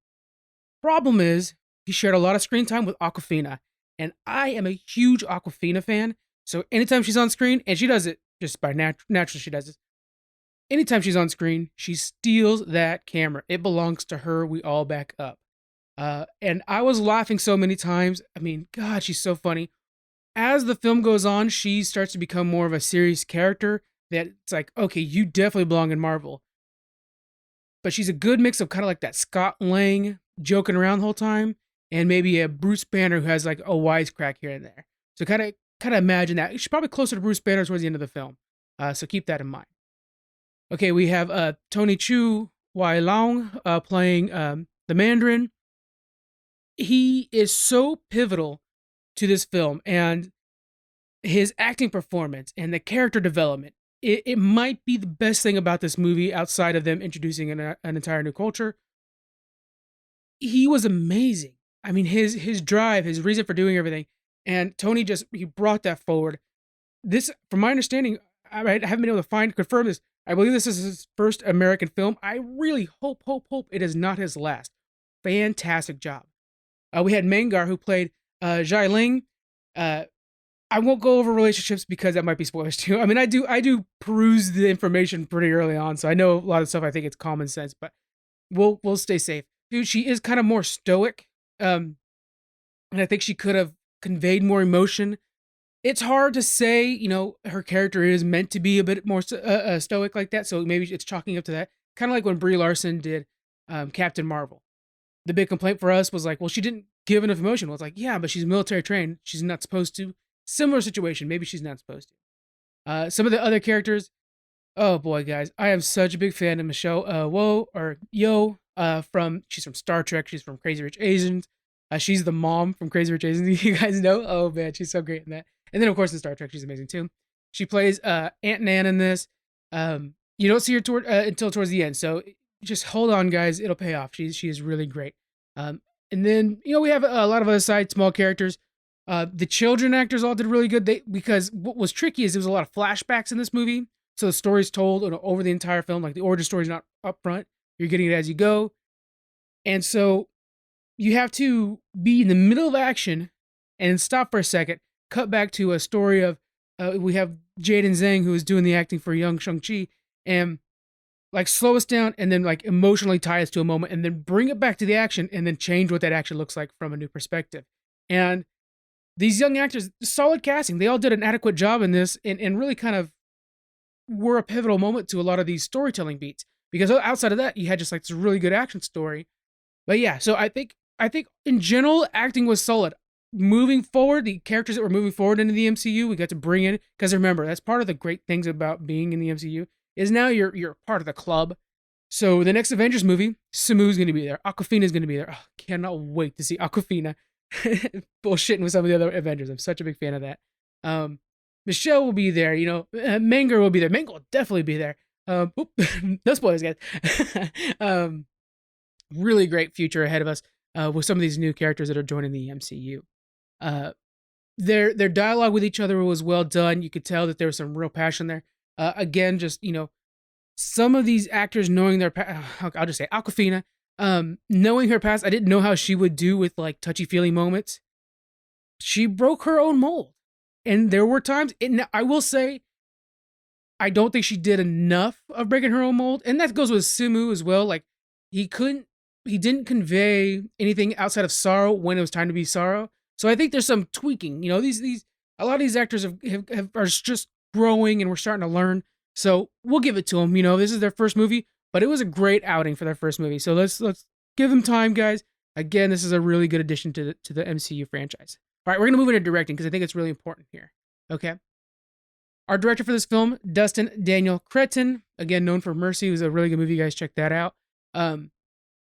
Problem is, he shared a lot of screen time with Awkwafina. And I am a huge Awkwafina fan. So anytime she's on screen, and she does it just by naturally she does it. Anytime she's on screen, she steals that camera. It belongs to her. We all back up. And I was laughing so many times. I mean, God, she's so funny. As the film goes on, she starts to become more of a serious character that it's like, okay, you definitely belong in Marvel. But she's a good mix of kind of like that Scott Lang joking around the whole time, and maybe a Bruce Banner who has like a wisecrack here and there. So kind of imagine that. She's probably closer to Bruce Banner towards the end of the film. So keep that in mind. Okay, we have Tony Chu Wai Long playing the Mandarin. He is so pivotal to this film, and his acting performance and the character development, it might be the best thing about this movie outside of them introducing an entire new culture. He was amazing. I mean, his drive, his reason for doing everything, and Tony he brought that forward. This, from my understanding, I haven't been able to confirm this. I believe this is his first American film. I really hope it is not his last. Fantastic job. We had Mangar, who played Zhai Ling. I won't go over relationships because that might be spoilers too. I mean, I do peruse the information pretty early on, so I know a lot of stuff. I think it's common sense, but we'll stay safe. Dude, she is kind of more stoic, and I think she could have conveyed more emotion. It's hard to say, her character is meant to be a bit more stoic like that, so maybe it's chalking up to that. Kind of like when Brie Larson did Captain Marvel. The big complaint for us was like, well, she didn't give enough emotion. Well, it's like, yeah, but she's military trained. She's not supposed to. Similar situation. Maybe she's not supposed to. Some of the other characters, oh boy, guys, I am such a big fan of Michelle Yeoh. She's from Star Trek. She's from Crazy Rich Asians. She's the mom from Crazy Rich Asians. You guys know? Oh man, she's so great in that. And then of course in Star Trek, she's amazing too. She plays Aunt Nan in this. You don't see her until towards the end, so just hold on, guys. It'll pay off. She is really great. And then we have a lot of other small characters. The children actors all did really good. Because what was tricky is there was a lot of flashbacks in this movie, so the story's told over the entire film. Like the origin story's not up front. You're getting it as you go, and so you have to be in the middle of action and stop for a second, cut back to a story of we have Jaden Zhang, who is doing the acting for young Shang-Chi, and like slow us down and then like emotionally tie us to a moment and then bring it back to the action and then change what that action looks like from a new perspective. And these young actors, solid casting, they all did an adequate job in this and really kind of were a pivotal moment to a lot of these storytelling beats. Because outside of that, you had just like this really good action story. But yeah, so I think in general, acting was solid. Moving forward, the characters that were moving forward into the MCU, we got to bring in, because remember, that's part of the great things about being in the MCU, is now you're part of the club. So the next Avengers movie, Samu's going to be there. Awkwafina's going to be there. Oh, cannot wait to see Awkwafina bullshitting with some of the other Avengers. I'm such a big fan of that. Michelle will be there. Mangar will be there. Mangar will definitely be there. No spoilers, guys. Really great future ahead of us with some of these new characters that are joining the MCU. Their dialogue with each other was well done. You could tell that there was some real passion there. Again, just some of these actors knowing their I'll just say Awkwafina, knowing her past. I didn't know how she would do with like touchy-feely moments. She broke her own mold, and there were times. And I will say, I don't think she did enough of breaking her own mold, and that goes with Simu as well. Like he didn't convey anything outside of sorrow when it was time to be sorrow. So I think there's some tweaking. A lot of these actors are just growing, and we're starting to learn. So we'll give it to them. This is their first movie, but it was a great outing for their first movie. So let's give them time, guys. Again, this is a really good addition to the MCU franchise. All right, we're gonna move into directing because I think it's really important here. Okay. Our director for this film, Dustin Daniel Cretton, again known for Mercy, was a really good movie. You guys check that out.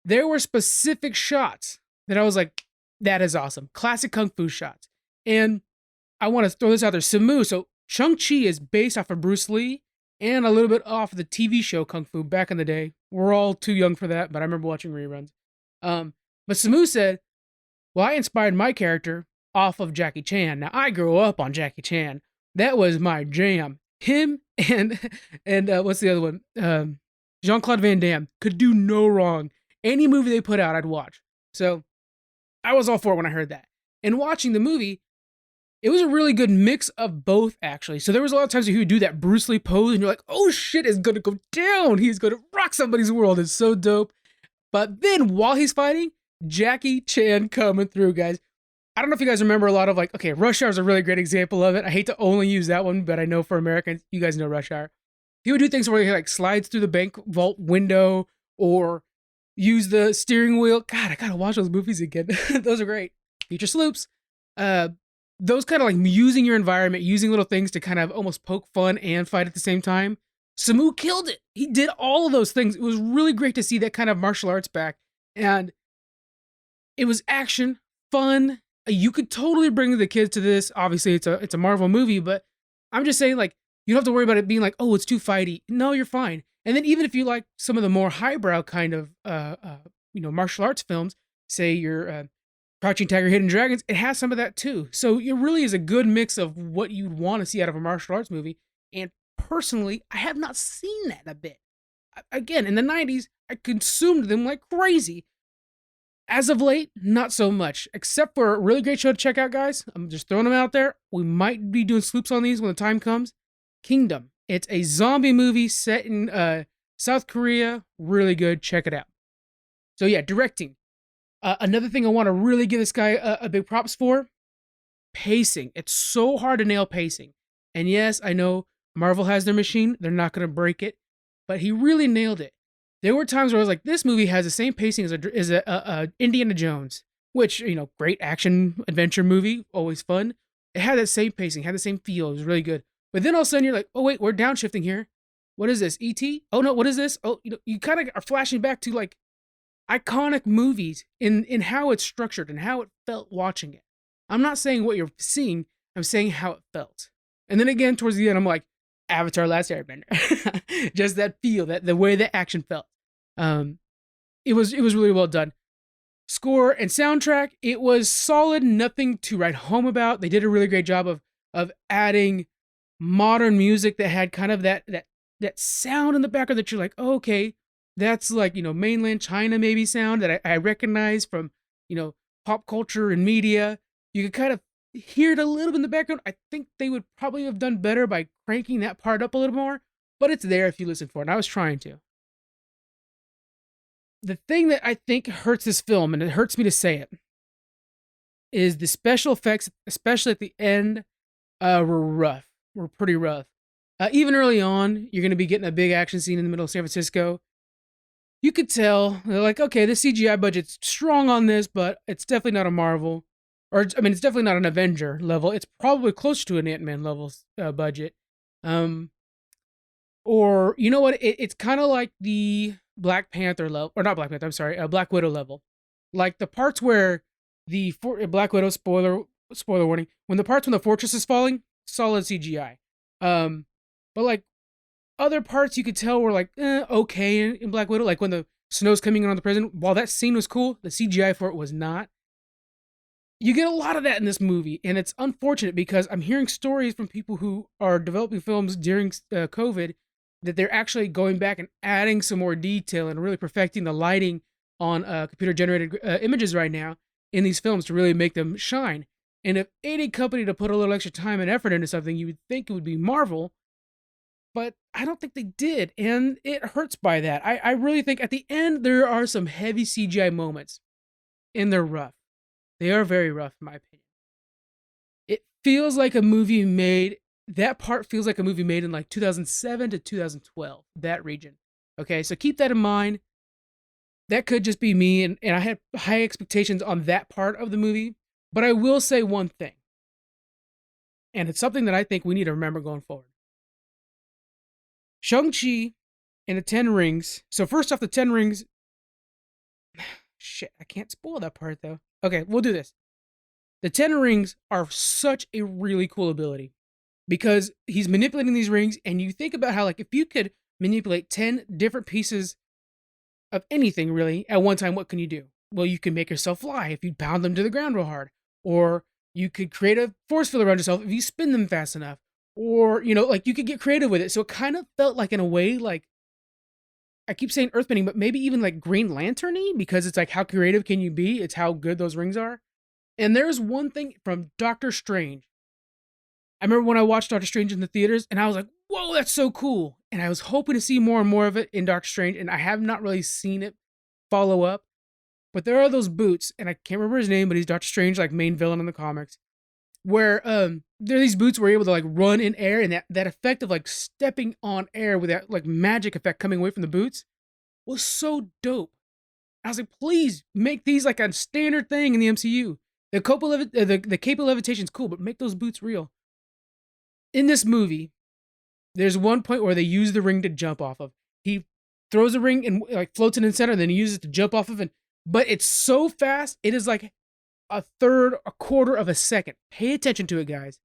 There were specific shots that I was like, that is awesome. Classic Kung Fu shots. And I want to throw this out there. Simu, so Shang-Chi is based off of Bruce Lee and a little bit off of the TV show Kung Fu back in the day. We're all too young for that, but I remember watching reruns. But Simu said, well, I inspired my character off of Jackie Chan. Now, I grew up on Jackie Chan. That was my jam. Him and what's the other one? Jean-Claude Van Damme could do no wrong. Any movie they put out, I'd watch. So I was all for it when I heard that. And watching the movie, it was a really good mix of both, actually. So there was a lot of times he would do that Bruce Lee pose, and you're like, oh shit, it's gonna go down. He's gonna rock somebody's world. It's so dope. But then while he's fighting, Jackie Chan coming through, guys. I don't know if you guys remember a lot of Rush Hour is a really great example of it. I hate to only use that one, but I know for Americans, you guys know Rush Hour. He would do things where he slides through the bank vault window or use the steering wheel. God, I gotta watch those movies again. Those are great. Future Sloops. Those kind of using your environment, using little things to kind of almost poke fun and fight at the same time. Simu killed it. He did all of those things. It was really great to see that kind of martial arts back. And it was action, fun, You could totally bring the kids to this. Obviously, it's a Marvel movie, but I'm just saying, like, you don't have to worry about it being like, oh, it's too fighty. No, you're fine. And then even if you like some of the more highbrow kind of martial arts films, say your Crouching Tiger, Hidden Dragons, it has some of that too. So it really is a good mix of what you'd want to see out of a martial arts movie. And personally, I have not seen that in a bit. Again, in the 90s, I consumed them like crazy. As of late, not so much, except for a really great show to check out, guys. I'm just throwing them out there. We might be doing sloops on these when the time comes. Kingdom. It's a zombie movie set in South Korea. Really good. Check it out. So yeah, directing. Another thing I want to really give this guy a big props for, pacing. It's so hard to nail pacing. And yes, I know Marvel has their machine. They're not going to break it. But he really nailed it. There were times where I was like, this movie has the same pacing as a Indiana Jones, which, great action adventure movie, always fun. It had that same pacing, had the same feel. It was really good. But then all of a sudden you're like, oh wait, we're downshifting here. What is this? E.T.? Oh no, what is this? Oh, you kind of are flashing back to like iconic movies in how it's structured and how it felt watching it. I'm not saying what you're seeing, I'm saying how it felt. And then again, towards the end, I'm like, Avatar: Last Airbender. Just that feel, that the way the action felt. It was really well done. Score and soundtrack, it was solid, nothing to write home about. They did a really great job of adding modern music that had kind of that sound in the background that you're like, oh, okay, that's like, mainland China maybe sound that I recognize from, pop culture and media. You could kind of hear it a little bit in the background. I think they would probably have done better by cranking that part up a little more, but it's there if you listen for it, and I was trying to. The thing that I think hurts this film, and it hurts me to say it, is the special effects, especially at the end, were rough. Were pretty rough. Even early on, you're going to be getting a big action scene in the middle of San Francisco. You could tell, they're like, okay, the CGI budget's strong on this, but it's definitely not a Marvel. It's definitely not an Avenger level. It's probably closer to an Ant-Man level budget. Or, you know what? It's kind of like the Black Panther level, or not Black Panther, I'm sorry, Black Widow level. Like the parts where Black Widow, spoiler warning, when the fortress is falling, solid CGI. But like other parts you could tell were like, okay in Black Widow, like when the snow's coming in on the president, while that scene was cool, the CGI for it was not. You get a lot of that in this movie, and it's unfortunate because I'm hearing stories from people who are developing films during COVID that they're actually going back and adding some more detail and really perfecting the lighting on computer-generated images right now in these films to really make them shine. And if any company to put a little extra time and effort into something, you would think it would be Marvel, but I don't think they did, and it hurts by that. I really think at the end there are some heavy CGI moments, and they're rough. They are very rough, in my opinion. It feels like a movie made, that part feels like a movie made in like 2007 to 2012, that region. Okay, so keep that in mind. That could just be me, and I had high expectations on that part of the movie. But I will say one thing, and it's something that I think we need to remember going forward. Shang-Chi and the 10 Rings. So first off, the 10 Rings. Shit, I can't spoil that part though. Okay, we'll do this. The 10 Rings are such a really cool ability because he's manipulating these rings, and you think about how, like, if you could manipulate 10 different pieces of anything really at one time, what can you do? Well, you can make yourself fly if you pound them to the ground real hard, or you could create a force field around yourself if you spin them fast enough, or, like, you could get creative with it. So it kind of felt like, in a way, like, I keep saying earthbending, but maybe even like Green Lantern-y, because it's like, how creative can you be? It's how good those rings are. And there's one thing from Doctor Strange. I remember when I watched Doctor Strange in the theaters, and I was like, whoa, that's so cool. And I was hoping to see more and more of it in Doctor Strange, and I have not really seen it follow up. But there are those boots, and I can't remember his name, but he's Doctor Strange, like main villain in the comics, where there are these boots where you're able to like run in air, and that effect of like stepping on air with that like magic effect coming away from the boots was so dope. I was like, please make these like a standard thing in the MCU. The cape of levitation's cool, but make those boots real. In this movie, there's one point where they use the ring to jump off of. He throws a ring and like floats it in the center, and then he uses it to jump off of it. But it's so fast, it is like a third, a quarter of a second. Pay attention to it, guys.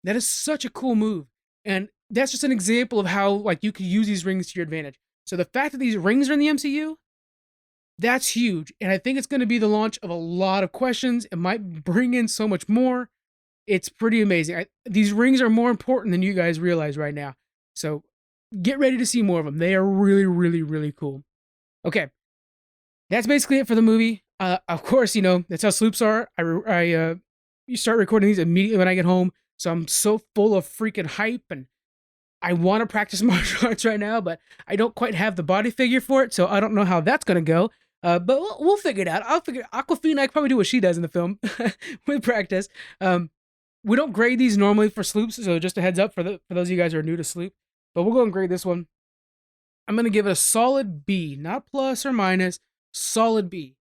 That is such a cool move. And that's just an example of how like you could use these rings to your advantage. So the fact that these rings are in the MCU, that's huge. And I think it's going to be the launch of a lot of questions. It might bring in so much more. It's pretty amazing. These rings are more important than you guys realize right now. So get ready to see more of them. They are really, really, really cool. Okay. That's basically it for the movie. Of course, you know, that's how sloops are. You start recording these immediately when I get home. So I'm so full of freaking hype, and I want to practice martial arts right now, but I don't quite have the body figure for it. So I don't know how that's going to go. But we'll figure it out. Aquafina, I can probably do what she does in the film with practice. We don't grade these normally for sloops, so just a heads up for those of you guys who are new to sloop. But we'll go and grade this one. I'm going to give it a solid B, not plus or minus, solid B.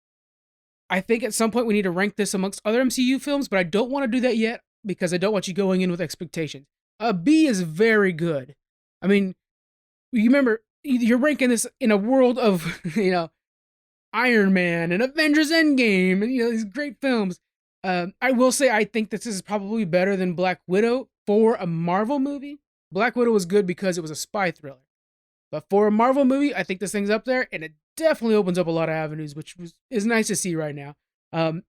I think at some point we need to rank this amongst other MCU films, but I don't want to do that yet because I don't want you going in with expectations. A B is very good. I mean, you remember, you're ranking this in a world of, you know, Iron Man and Avengers Endgame and, you know, these great films. I will say I think this is probably better than Black Widow for a Marvel movie. Black Widow was good because it was a spy thriller. But for a Marvel movie, I think this thing's up there, and it definitely opens up a lot of avenues, which is nice to see right now.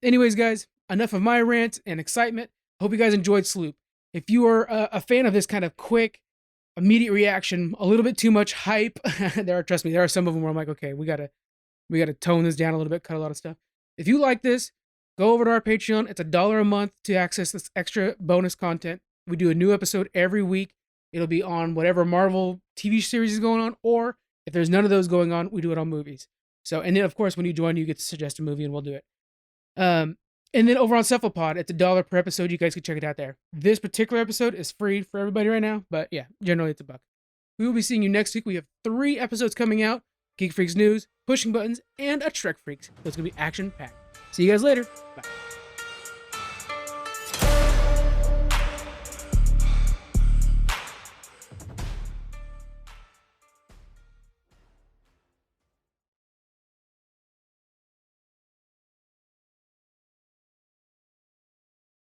Anyways, guys, enough of my rant and excitement. Hope you guys enjoyed Sloop. If you are a fan of this kind of quick, immediate reaction, a little bit too much hype, trust me, there are some of them where I'm like, okay, we gotta tone this down a little bit, cut a lot of stuff. If you like this, go over to our Patreon. It's $1 a month to access this extra bonus content. We do a new episode every week. It'll be on whatever Marvel TV series is going on, or if there's none of those going on, we do it on movies. So, and then of course, when you join, you get to suggest a movie and we'll do it. And then over on Cephalopod, it's $1 per episode. You guys can check it out there. This particular episode is free for everybody right now, but yeah, generally it's $1. We will be seeing you next week. We have 3 episodes coming out: Geek Freaks News, Pushing Buttons, and a Trek Freaks. So it's going to be action-packed. See you guys later. Bye.